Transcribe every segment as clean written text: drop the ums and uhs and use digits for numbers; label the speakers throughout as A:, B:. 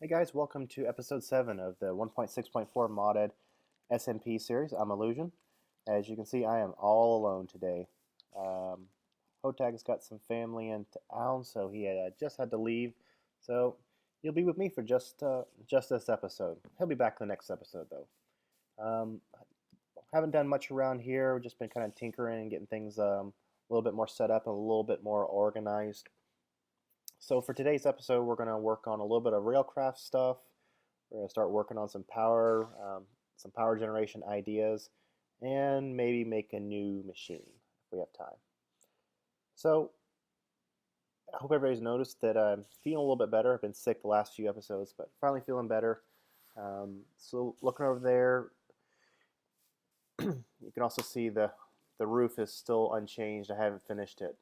A: Hey guys, welcome to episode 7 of the 1.6.4 modded SMP series. I'm Illusion. As you can see, I am all alone today. Hotag's got some family in town, so he just had to leave. So he'll be with me for just this episode. He'll be back the next episode though. Haven't done much around here. We've just been kind of tinkering and getting things a little bit more set up and a little bit more organized. So for today's episode, we're going to work on a little bit of railcraft stuff. We're going to start working on some power generation ideas, and maybe make a new machine if we have time. So I hope everybody's noticed that I'm feeling a little bit better. I've been sick the last few episodes, but finally feeling better. So looking over there, you can also see the roof is still unchanged. I haven't finished it.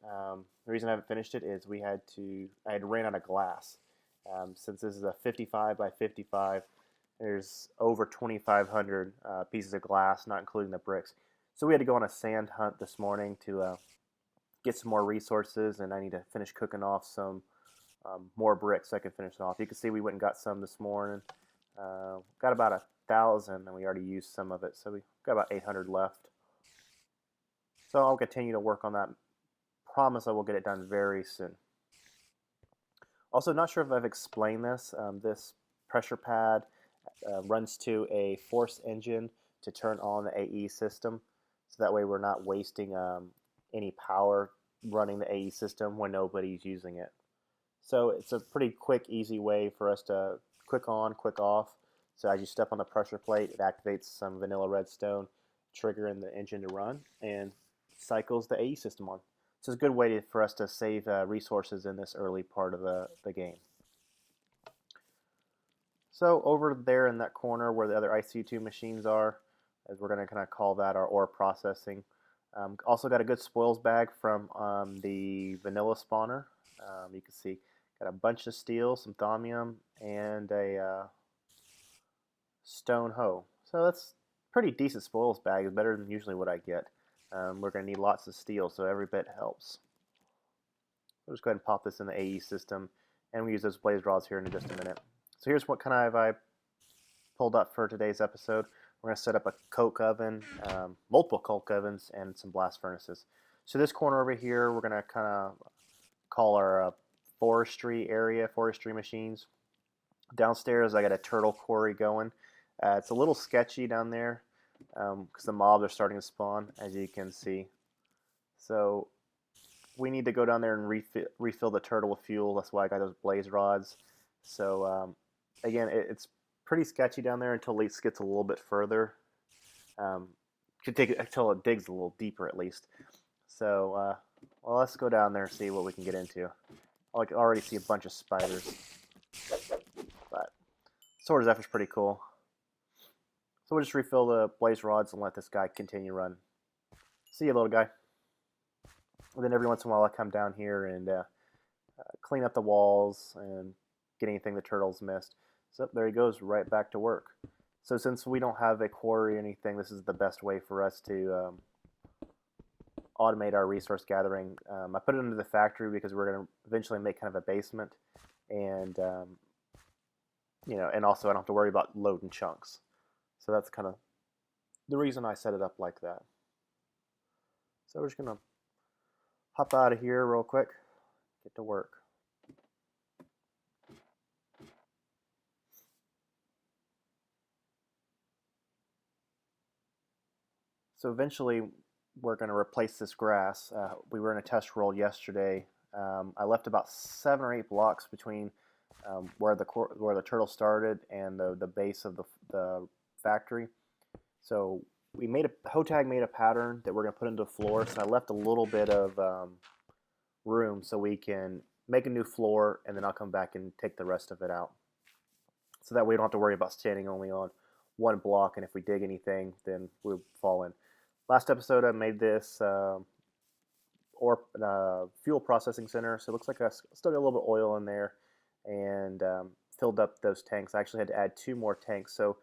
A: The reason I haven't finished it is I had ran out of glass. Since this is a 55 by 55, there's over 2,500 pieces of glass, not including the bricks. So we had to go on a sand hunt this morning to get some more resources, and I need to finish cooking off some more bricks so I can finish it off. You can see we went and got some this morning. Got about 1,000, and we already used some of it, so we got about 800 left. So I'll continue to work on that. Promise I will get it done very soon. Also, not sure if I've explained this. This pressure pad runs to a force engine to turn on the AE system. So that way we're not wasting any power running the AE system when nobody's using it. So it's a pretty quick, easy way for us to quick on, quick off. So as you step on the pressure plate, it activates some vanilla redstone, triggering the engine to run, and cycles the AE system on. So it's a good way for us to save resources in this early part of the game. So over there in that corner where the other ICU2 machines are, as we're going to kind of call that our ore processing. Also got a good spoils bag from the vanilla spawner. You can see got a bunch of steel, some thaumium, and a stone hoe. So that's pretty decent spoils bag. It's better than usually what I get. We're going to need lots of steel, so every bit helps. We'll just go ahead and pop this in the AE system, and we use those blaze rods here in just a minute. So here's what kind of I pulled up for today's episode. We're going to set up a coke oven, multiple coke ovens, and some blast furnaces. So this corner over here, we're going to kind of call our forestry area, forestry machines. Downstairs, I got a turtle quarry going. It's a little sketchy down there, because the mobs are starting to spawn, as you can see. So we need to go down there and refill the turtle with fuel. That's why I got those blaze rods. So again, it's pretty sketchy down there until it gets a little bit further. Should take it until it digs a little deeper at least. So well, let's go down there and see what we can get into. I can already see a bunch of spiders, but Sword of Zephyr's pretty cool. So we'll just refill the blaze rods and let this guy continue run. See you, little guy. And then every once in a while I come down here and clean up the walls and get anything the turtles missed. So there he goes, right back to work. So since we don't have a quarry or anything, this is the best way for us to automate our resource gathering. I put it into the factory because we're going to eventually make kind of a basement, and and also I don't have to worry about loading chunks. So that's kind of the reason I set it up like that. So we're just going to hop out of here real quick, get to work. So eventually we're going to replace this grass. We were in a test roll yesterday. I left about 7 or 8 blocks between where the turtle started and the base of the factory. So Hotag made a pattern that we're going to put into the floor. So I left a little bit of room so we can make a new floor, and then I'll come back and take the rest of it out. So that way we don't have to worry about standing only on one block, and if we dig anything, then we'll fall in. Last episode I made this fuel processing center, so it looks like I still got a little bit of oil in there, and filled up those tanks. I actually had to add 2 more tanks, so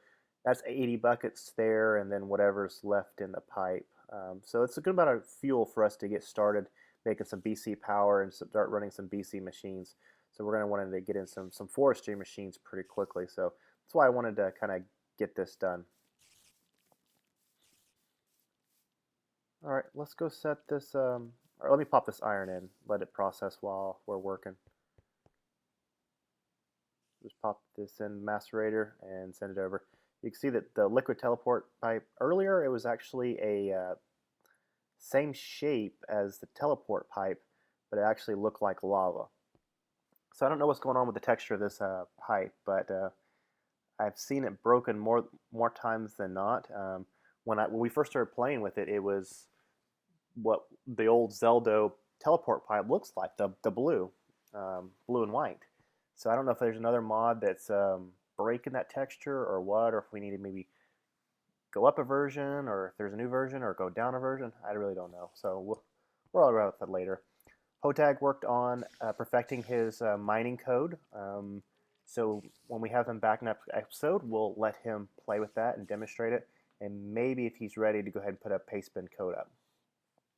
A: that's 80 buckets there, and then whatever's left in the pipe. So it's a good amount of fuel for us to get started making some BC power and start running some BC machines. So we're going to want to get in some forestry machines pretty quickly. So that's why I wanted to kind of get this done. All right, let's go set this, or let me pop this iron in, let it process while we're working. Just pop this in macerator and send it over. You can see that the liquid teleport pipe, earlier it was actually a same shape as the teleport pipe, but it actually looked like lava. So I don't know what's going on with the texture of this pipe, but I've seen it broken more times than not. When we first started playing with it, it was what the old Zelda teleport pipe looks like, the blue, blue and white. So I don't know if there's another mod that's breaking that texture or what, or if we need to maybe go up a version, or if there's a new version, or go down a version. I really don't know. So we'll all about that later. Hotag worked on perfecting his mining code. So when we have him back in episode, we'll let him play with that and demonstrate it. And maybe if he's ready to go ahead and put a paste bin code up.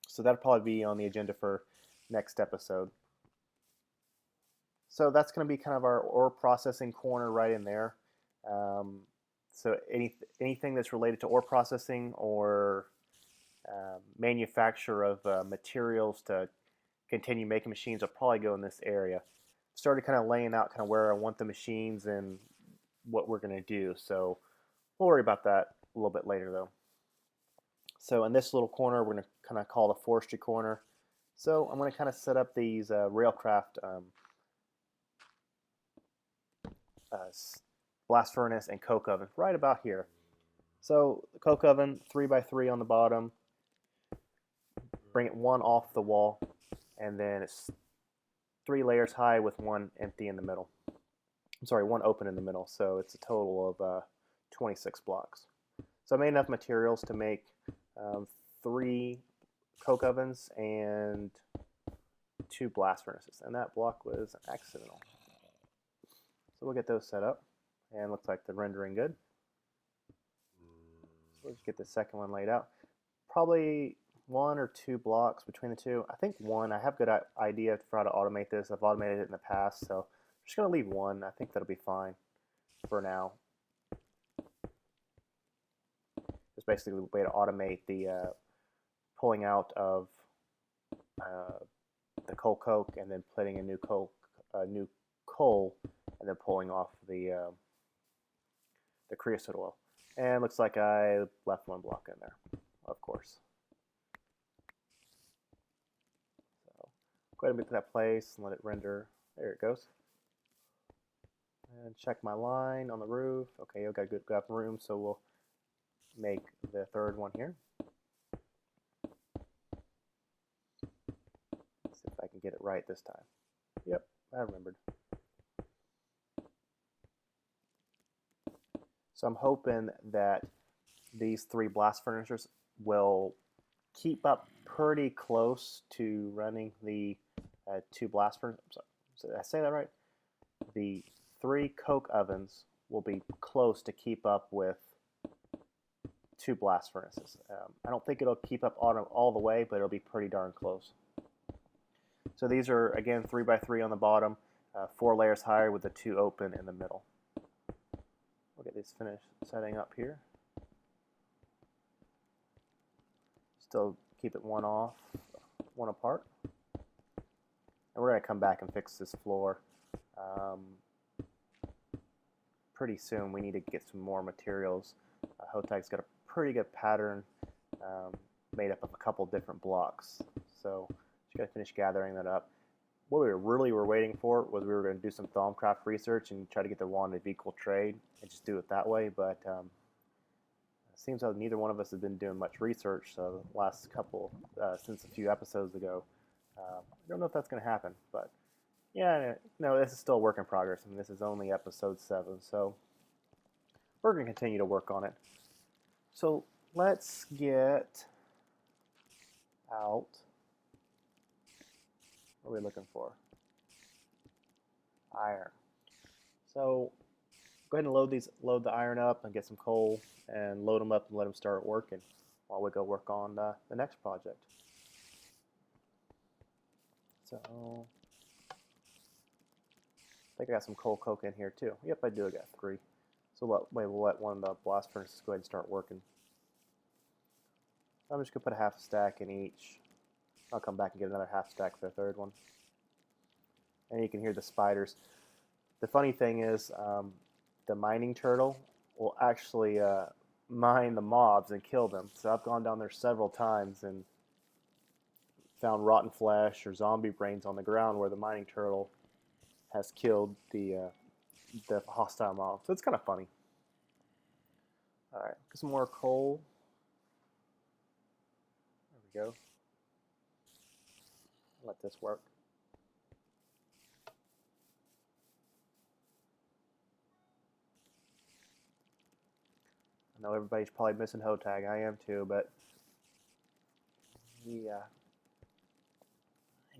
A: So that'll probably be on the agenda for next episode. So that's going to be kind of our ore processing corner right in there. So anything that's related to ore processing or manufacture of materials to continue making machines will probably go in this area. Started kind of laying out kind of where I want the machines and what we're going to do. So we'll worry about that a little bit later though. So in this little corner, we're going to kind of call the forestry corner. So I'm going to kind of set up these railcraft blast furnace and coke oven right about here. So the coke oven, 3x3 on the bottom. Bring it one off the wall, and then it's 3 layers high with one empty in the middle. I'm sorry, one open in the middle. So it's a total of 26 blocks. So I made enough materials to make 3 coke ovens and 2 blast furnaces, and that block was accidental. So we'll get those set up, and looks like they're rendering good. So we'll just get the second one laid out. Probably 1 or 2 blocks between the two. I think 1. I have a good idea for how to automate this. I've automated it in the past, so I'm just going to leave 1. I think that'll be fine for now. It's basically a way to automate the pulling out of the coke and then putting a new coal, and then pulling off the creosote oil. And it looks like I left 1 block in there, of course. So go ahead and make that place and let it render. There it goes. And check my line on the roof. Okay, I've got good room, so we'll make the 3rd one here. Let's see if I can get it right this time. Yep, I remembered. So I'm hoping that these 3 blast furnaces will keep up pretty close to running the 2 blast furnaces. Did I say that right? The 3 coke ovens will be close to keep up with 2 blast furnaces. I don't think it'll keep up all the way, but it'll be pretty darn close. So these are, again, 3x3 on the bottom, 4 layers higher with the 2 open in the middle. We'll get these finished setting up here. Still keep it 1 off, 1 apart. And we're going to come back and fix this floor. Pretty soon we need to get some more materials. Hotag's got a pretty good pattern made up of a couple different blocks. So just got to finish gathering that up. What we really were waiting for was we were going to do some Thaumcraft research and try to get the wand of equal trade and just do it that way, but it seems like neither one of us has been doing much research the last couple, since a few episodes ago. I don't know if that's going to happen, but yeah, no, this is still a work in progress. I mean, this is only episode 7, so we're going to continue to work on it. So let's get out. What are we looking for? Iron. So go ahead and load the iron up and get some coal and load them up and let them start working while we go work on the next project. So think I got some coal coke in here too. Yep, I do. I got 3. So we'll let one of the blast furnaces go ahead and start working. I'm just going to put a half stack in each. I'll come back and get another half stack for the third one. And you can hear the spiders. The funny thing is, the mining turtle will actually mine the mobs and kill them. So I've gone down there several times and found rotten flesh or zombie brains on the ground where the mining turtle has killed the hostile mob. So it's kind of funny. All right, get some more coal. There we go. Let this work. I know everybody's probably missing Hotag. I am too, but he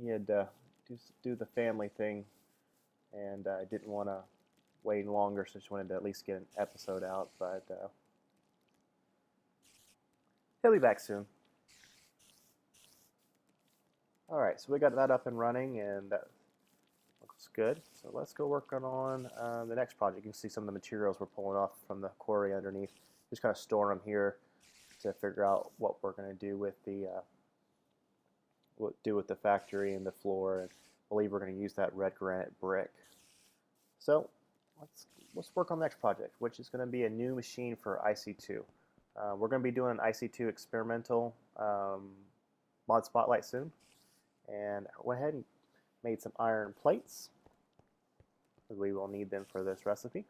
A: had to do the family thing, and I didn't want to wait longer, so just wanted to at least get an episode out. But he'll be back soon. All right, so we got that up and running, and that looks good. So let's go work on the next project. You can see some of the materials we're pulling off from the quarry underneath. Just kind of store them here to figure out what we're going to do with the factory and the floor. And I believe we're going to use that red granite brick. So let's work on the next project, which is going to be a new machine for IC2. We're going to be doing an IC2 experimental mod spotlight soon. And I went ahead and made some iron plates, because we will need them for this recipe.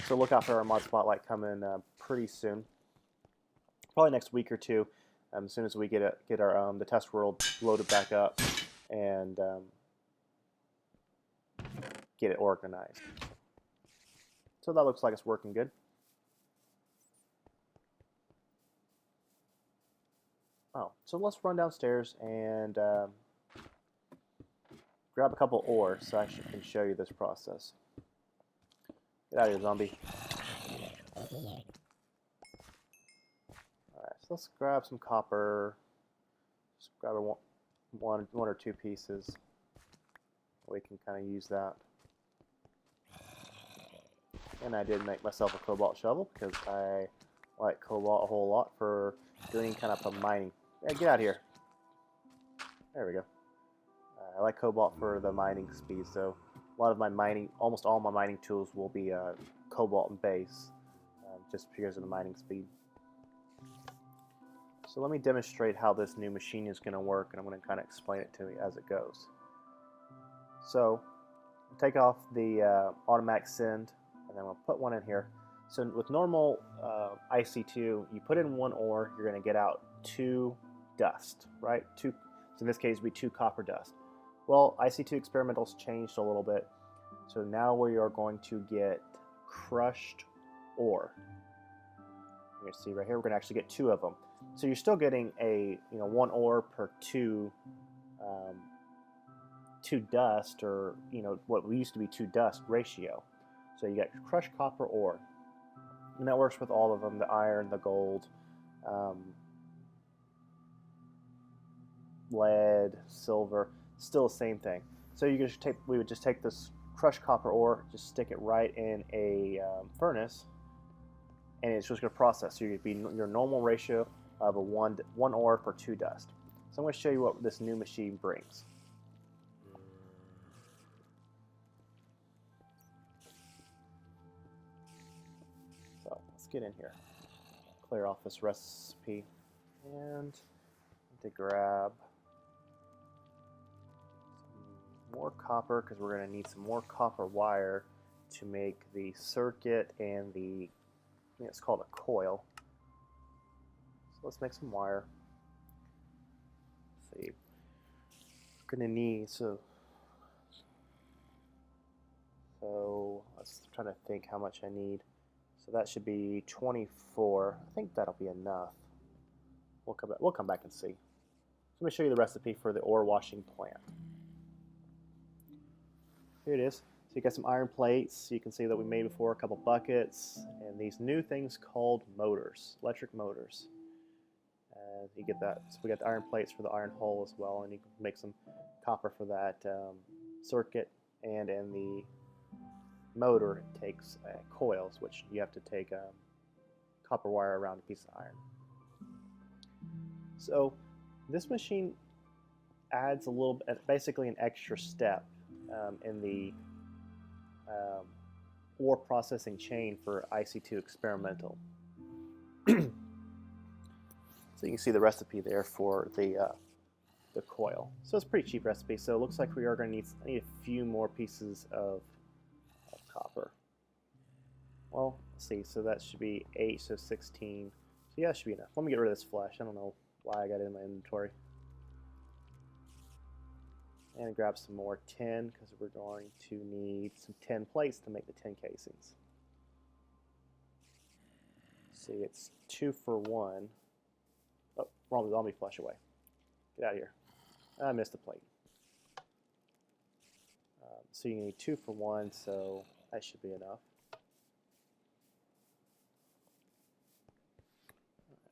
A: So look out for our mod spotlight coming pretty soon, probably next week or two, as soon as we get our the test world loaded back up and get it organized. So that looks like it's working good. Oh, so let's run downstairs and grab a couple ore so I can show you this process. Get out of here, zombie. Alright, so let's grab some copper. Just grab one or two pieces. We can kind of use that. And I did make myself a cobalt shovel because I like cobalt a whole lot for doing kind of a mining. Hey, get out of here. There we go. I like cobalt for the mining speed, so a lot of my mining, almost all my mining tools will be cobalt base, just because of the mining speed. So let me demonstrate how this new machine is going to work, and I'm going to kind of explain it to you as it goes. So take off the automatic send, and then we'll put one in here. So with normal IC2, you put in one ore, you're going to get out 2 dust, right? So in this case, it would be 2 copper dust. Well, IC2 experimental's changed a little bit. So now we are going to get crushed ore. You can see right here, we're going to actually get 2 of them. So you're still getting a 1 ore per 2 dust, or what used to be 2 dust ratio. So you get crushed copper ore, and that works with all of them: the iron, the gold, lead, silver. Still the same thing. So we would just take this crushed copper ore, just stick it right in a furnace, and it's just going to process. So you'd be your normal ratio of a 1 ore per 2 dust. So I'm going to show you what this new machine brings. So let's get in here, clear off this recipe, and to grab more copper, because we're going to need some more copper wire to make the circuit and I think it's called a coil. So let's make some wire. Let's see, we're going to need so let's try to think how much I need. So that should be 24. I think that'll be enough. We'll come back and see. So let me show you the recipe for the ore washing plant. Here it is. So you got some iron plates. You can see that we made before a couple buckets, and these new things called motors, electric motors. You get that. So we got the iron plates for the iron hole as well, and you can make some copper for that circuit, and in the motor it takes coils, which you have to take copper wire around a piece of iron. So this machine adds a little bit, basically an extra step in the ore processing chain for IC2 experimental. So you can see the recipe there for the coil. So it's a pretty cheap recipe. So it looks like we are going to need a few more pieces of copper. Well, let's see. So that should be 8, so 16. So yeah, that should be enough. Let me get rid of this flesh. I don't know why I got it in my inventory. And grab some more tin, because we're going to need some tin plates to make the tin casings. See, it's 2 for 1. Oh, wrong zombie flesh away. Get out of here. I missed a plate. So you need 2 for 1, so that should be enough.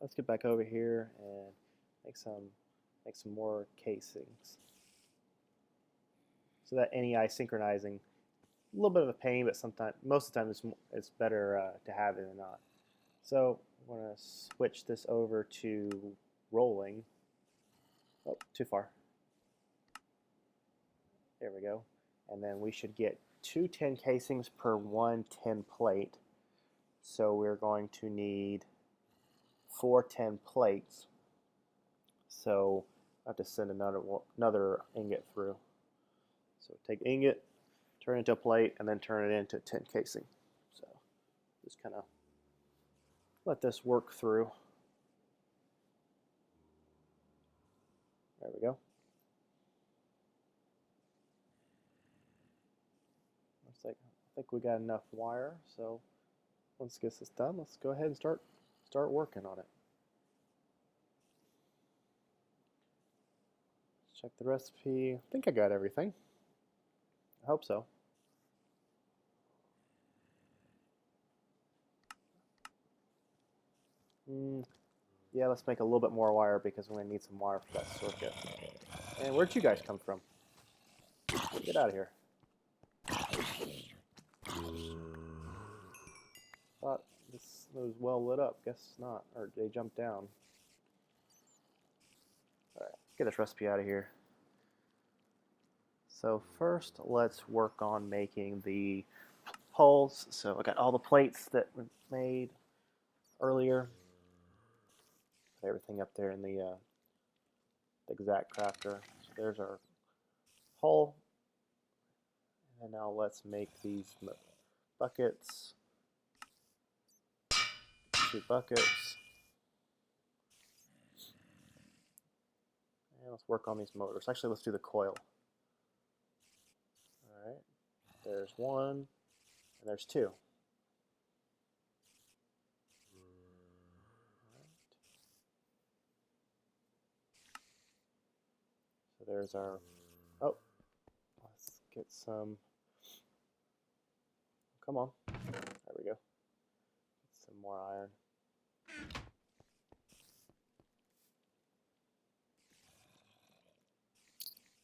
A: Let's get back over here and make some more casings. So that NEI synchronizing, a little bit of a pain, but most of the time it's better to have it than not. So I'm going to switch this over to rolling. Oh, too far. There we go. And then we should get 2 tin casings per 1 tin plate. So we're going to need 4 tin plates. So I have to send another ingot through. So take ingot, turn it into a plate, and then turn it into a tin casing. So just kind of let this work through. There we go. Looks like I think we got enough wire. So once this is done, let's go ahead and start working on it. Let's check the recipe. I think I got everything. I hope so. Yeah, let's make a little bit more wire because we're going to need some wire for that circuit. And where'd you guys come from? Get out of here. Thought this was well lit up. Guess not. Or they jumped down. Alright, get this recipe out of here. So first, let's work on making the poles. So I got all the plates that were made earlier. Put everything up there in the exact crafter. So there's our hull. And now let's make these buckets. 2 buckets. And let's work on these motors. Actually, let's do the coil. Alright, there's 1, and there's 2. Right. So there's our, oh, let's get some, come on, there we go, get some more iron.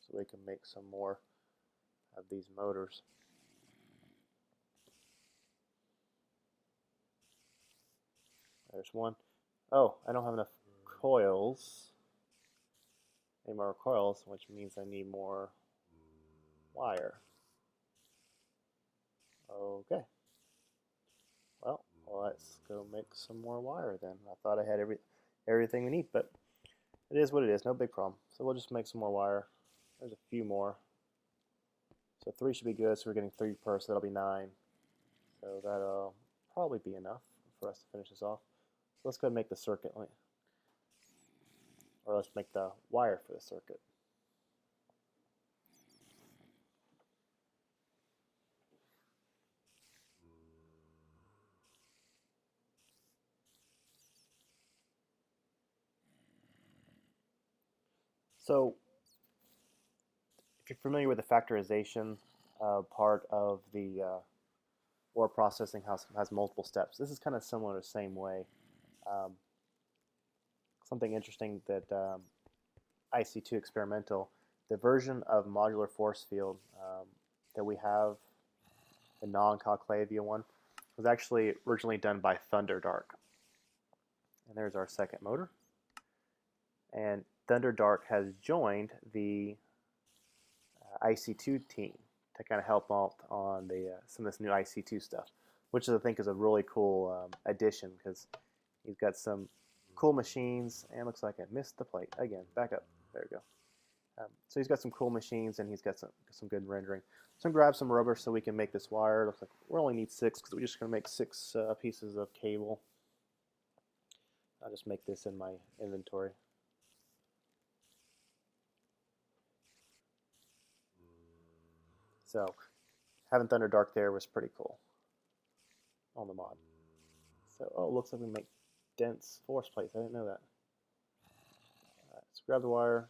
A: So we can make some more of these motors. There's 1. Oh, I don't have enough coils. Need more coils, which means I need more wire. Okay. Well, let's go make some more wire then. I thought I had everything we need, but it is what it is. No big problem. So we'll just make some more wire. There's a few more. So 3 should be good. So we're getting 3 per, so that'll be 9. So that'll probably be enough for us to finish this off. So let's go ahead and make the circuit. Or let's make the wire for the circuit. So if you're familiar with the factorization part of the ore processing has multiple steps. This is kind of similar the same way. Something interesting that IC2 experimental the version of modular force field that we have, the non-Conclavia one, was actually originally done by Thunderdark. And there's our second motor. And Thunderdark has joined the IC2 team to kind of help out on the some of this new IC2 stuff, which I think is a really cool addition because he's got some cool machines. And looks like I missed the plate again. Back up. There we go. So he's got some cool machines and he's got some good rendering. So I'm gonna grab some rubber so we can make this wire. Looks like we only need 6 because we're just gonna make 6 pieces of cable. I'll just make this in my inventory. So having Thunderdark there was pretty cool on the mod. So, oh, it looks like we make dense force plates. I didn't know that. All right, so grab the wire.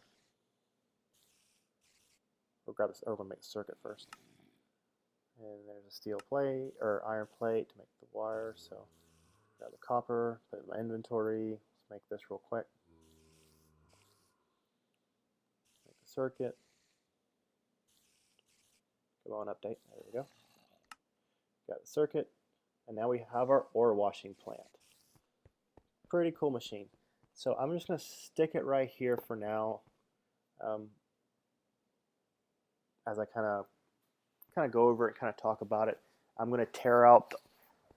A: We'll grab this. Oh, we're gonna make the circuit first. And there's a steel plate or iron plate to make the wire. So grab the copper, put it in my inventory. Let's make this real quick. Make the circuit. Come on, update. There we go. Got the circuit, and now we have our ore washing plant. Pretty cool machine. So I'm just going to stick it right here for now, as I kind of go over it, kind of talk about it. I'm going to tear out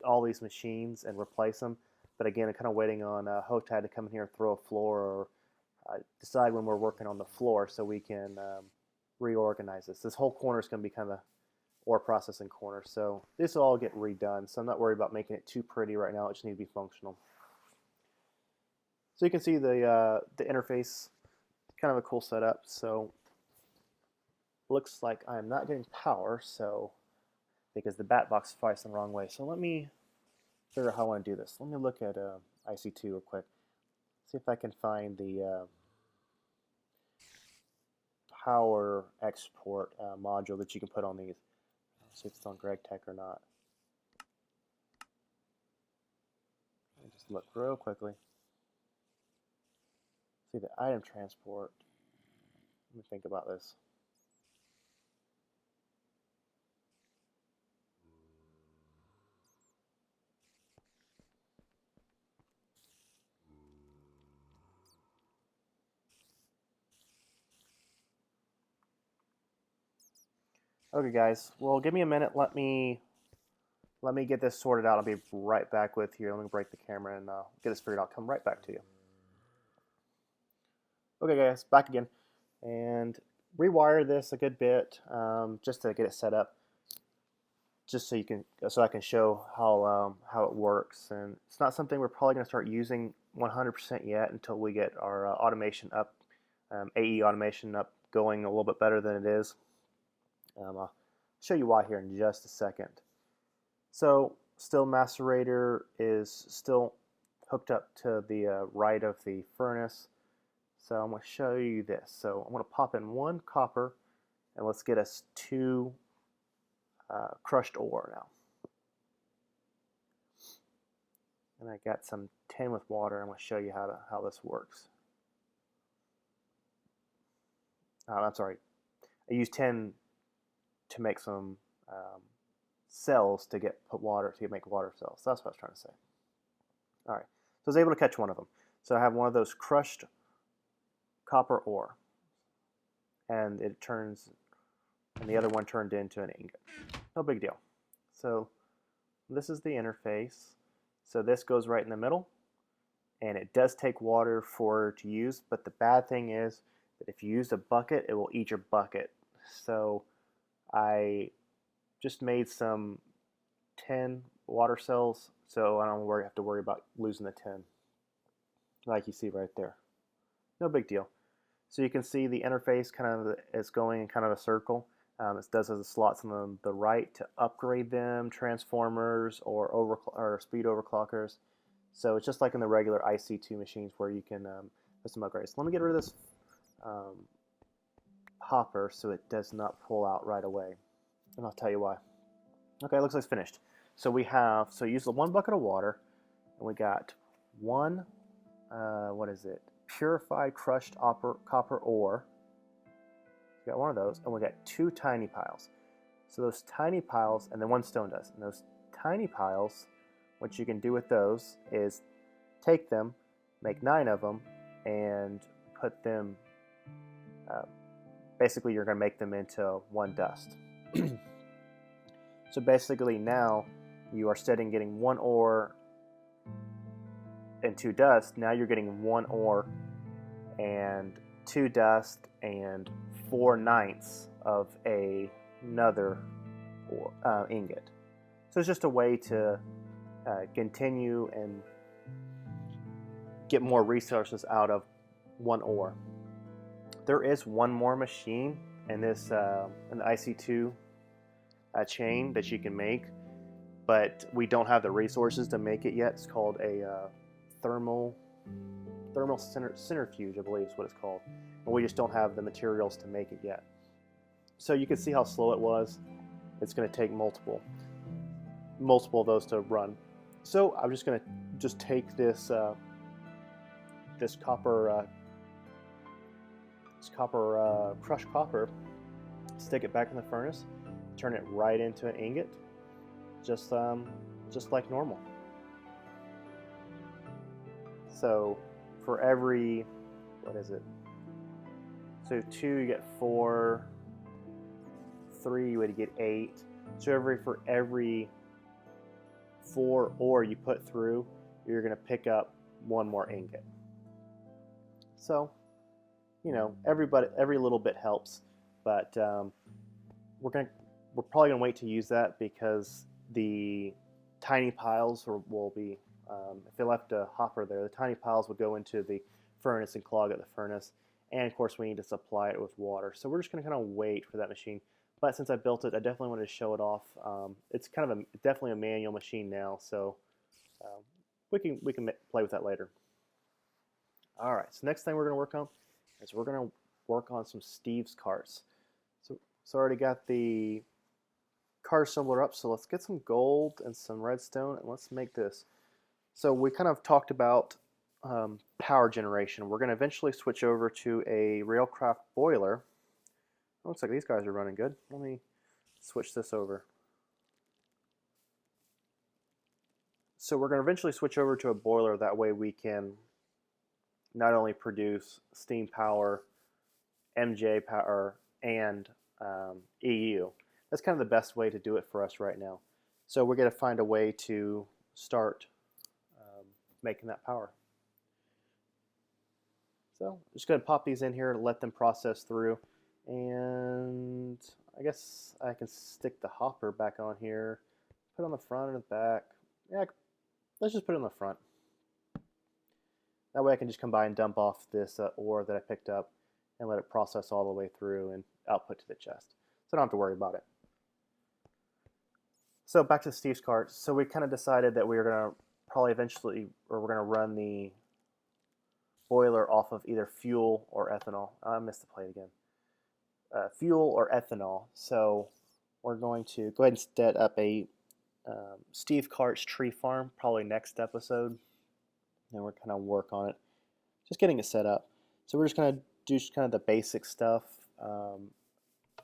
A: all these machines and replace them. But again, I'm kind of waiting on Hotad to come in here and throw a floor or decide when we're working on the floor so we can reorganize this. This whole corner is going to be kind of ore processing corner. So this will all get redone. So I'm not worried about making it too pretty right now. It just needs to be functional. So you can see the interface, kind of a cool setup. So looks like I'm not getting power, so because the bat box is facing the wrong way. So let me figure out how I want to do this. Let me look at IC2 real quick. See if I can find the power export module that you can put on these. See if it's on Gregtech or not. Let me just look real quickly. See the item transport. Let me think about this. Okay, guys. Well, give me a minute. Let me get this sorted out. I'll be right back with you. Let me break the camera and get this figured out. Come right back to you. Okay, guys, back again, and rewire this a good bit just to get it set up, just so I can show how it works. And it's not something we're probably going to start using 100% yet until we get our automation up, AE automation up, going a little bit better than it is. I'll show you why here in just a second. So still macerator is still hooked up to the right of the furnace. So I'm going to show you this. So I'm going to pop in 1 copper, and let's get us 2 crushed ore now. And I got some tin with water. I'm going to show you how this works. I'm sorry. I used tin to make some cells to put water to make water cells. That's what I was trying to say. All right. So I was able to catch one of them. So I have one of those crushed copper ore, and it turns, and the other one turned into an ingot. No big deal. So this is the interface. So this goes right in the middle, and it does take water to use, but the bad thing is that if you use a bucket, it will eat your bucket. So I just made some tin water cells, so I don't have to worry about losing the tin, like you see right there. No big deal. So you can see the interface kind of is going in kind of a circle. It does have the slots on the right to upgrade them, transformers or speed overclockers. So it's just like in the regular IC2 machines where you can put some upgrades. Let me get rid of this hopper so it does not pull out right away, and I'll tell you why. Okay, it looks like it's finished. So we have, so use the 1 bucket of water, and we got 1, what is it? Purified crushed copper ore, we got one of those, and we got 2 tiny piles. So those tiny piles, and then 1 stone dust. And those tiny piles, what you can do with those is take them, make 9 of them, and put them, basically you're going to make them into 1 dust. So basically now you are instead of getting 1 ore and 2 dust, now you're getting 1 ore and 2 dust and 4/9 of another ingot. So it's just a way to continue and get more resources out of 1 ore. There is one more machine in this in the IC2 chain that you can make, but we don't have the resources to make it yet. It's called a thermal centrifuge, I believe is what it's called. But we just don't have the materials to make it yet. So you can see how slow it was. It's going to take multiple of those to run. So I'm just going to take this this crushed copper, stick it back in the furnace, turn it right into an ingot, just like normal. So for every, what is it? So 2 you get 4, 3 you would get 8. So for every 4 ore you put through, you're going to pick up 1 more ingot. So, you know, every little bit helps, but we're probably gonna wait to use that because the tiny piles will be, if they left a hopper there, the tiny piles would go into the furnace and clog up the furnace, and of course we need to supply it with water. So we're just gonna kind of wait for that machine. But since I built it, I definitely wanted to show it off. It's kind of definitely a manual machine now, so we can play with that later. All right, so next thing we're going to work on is we're going to work on some Steve's carts. So I already got the cart assembler up, so let's get some gold and some redstone, and let's make this. So we kind of talked about power generation. We're going to eventually switch over to a Railcraft boiler. Looks like these guys are running good. Let me switch this over. So we're going to eventually switch over to a boiler. That way we can not only produce steam power, MJ power, and EU. That's kind of the best way to do it for us right now. So we're going to find a way to start making that power. So I'm just going to pop these in here, let them process through, and I guess I can stick the hopper back on here, put it on the front and the back. Yeah, let's just put it on the front. That way I can just come by and dump off this ore that I picked up and let it process all the way through and output to the chest. So I don't have to worry about it. So back to Steve's cart. So we kind of decided that we were going to probably eventually, or we're going to run the boiler off of either fuel or ethanol. I missed the plate again. Fuel or ethanol. So we're going to go ahead and set up a Steve Cart's tree farm, probably next episode. And we're kind of work on it, just getting it set up. So we're just going to do kind of the basic stuff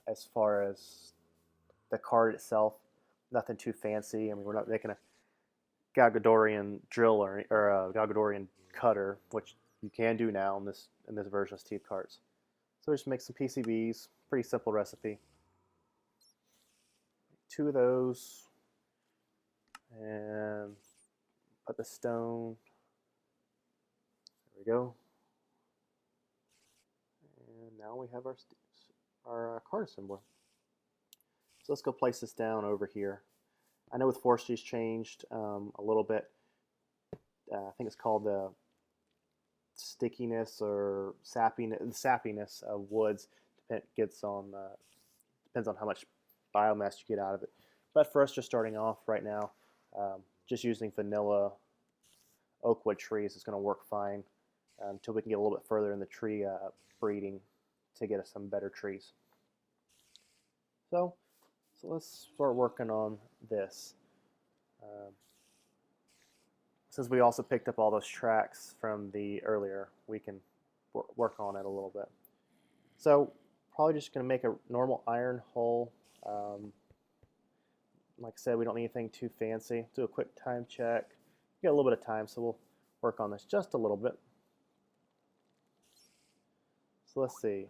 A: as far as the cart itself. Nothing too fancy. I mean, we're not making a Gregtech drill or a Gregtech cutter, which you can do now in this version of Steve Carts. So we just make some PCBs. Pretty simple recipe. 2 of those, and put the stone. There we go. And now we have our cart assembler. So let's go place this down over here. I know with forestry's changed a little bit. I think it's called the stickiness or sappiness of woods depends on how much biomass you get out of it. But for us, just starting off right now, just using vanilla oakwood trees is going to work fine until we can get a little bit further in the tree breeding to get us some better trees. So let's start working on this. Since we also picked up all those tracks from the earlier, we can work on it a little bit. So probably just going to make a normal iron hole. Like I said, we don't need anything too fancy. Do a quick time check. We got a little bit of time, so we'll work on this just a little bit. So let's see.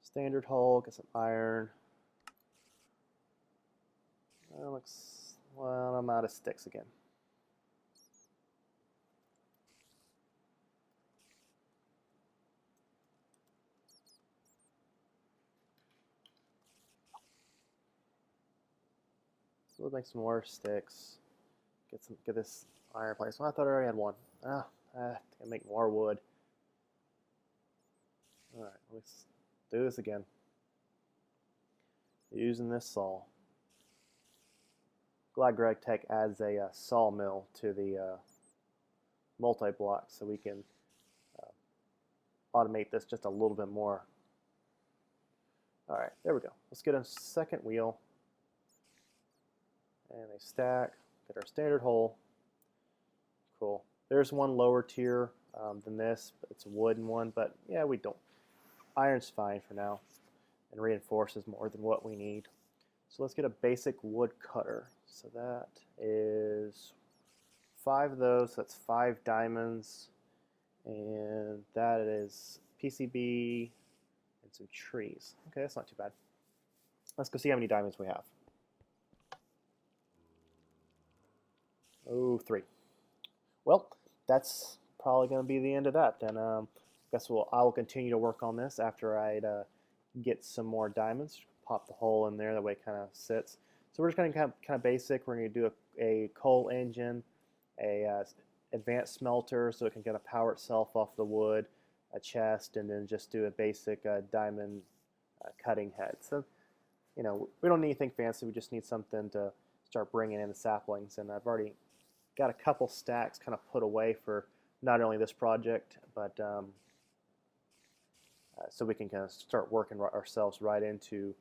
A: Standard hole, get some iron. Looks, well, I'm out of sticks again. So let's make some more sticks. Get this iron place. Well, I thought I already had one. Gotta make more wood. All right, let's do this again. Using this saw. Glad Gregtech adds a sawmill to the multi-block so we can automate this just a little bit more. All right, there we go. Let's get a second wheel and a stack. Get our standard hole. Cool. There's one lower tier than this. It's a wooden one, but yeah, we don't. Iron's fine for now and reinforces more than what we need. So let's get a basic wood cutter. So that is 5 of those. So that's 5 diamonds. And that is PCB and some trees. Okay, that's not too bad. Let's go see how many diamonds we have. Oh, 3. Well, that's probably going to be the end of that. Then I guess I will continue to work on this after I get some more diamonds. Pop the hole in there, that way it kind of sits. So we're just going to kind of basic. We're going to do a coal engine, a advanced smelter so it can kind of power itself off the wood, a chest, and then just do a basic diamond cutting head. So, you know, we don't need anything fancy. We just need something to start bringing in the saplings. And I've already got a couple stacks kind of put away for not only this project, but so we can kind of start working ourselves right into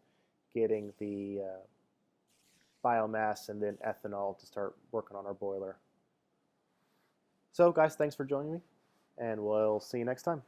A: getting the biomass and then ethanol to start working on our boiler. So guys, thanks for joining me, and we'll see you next time.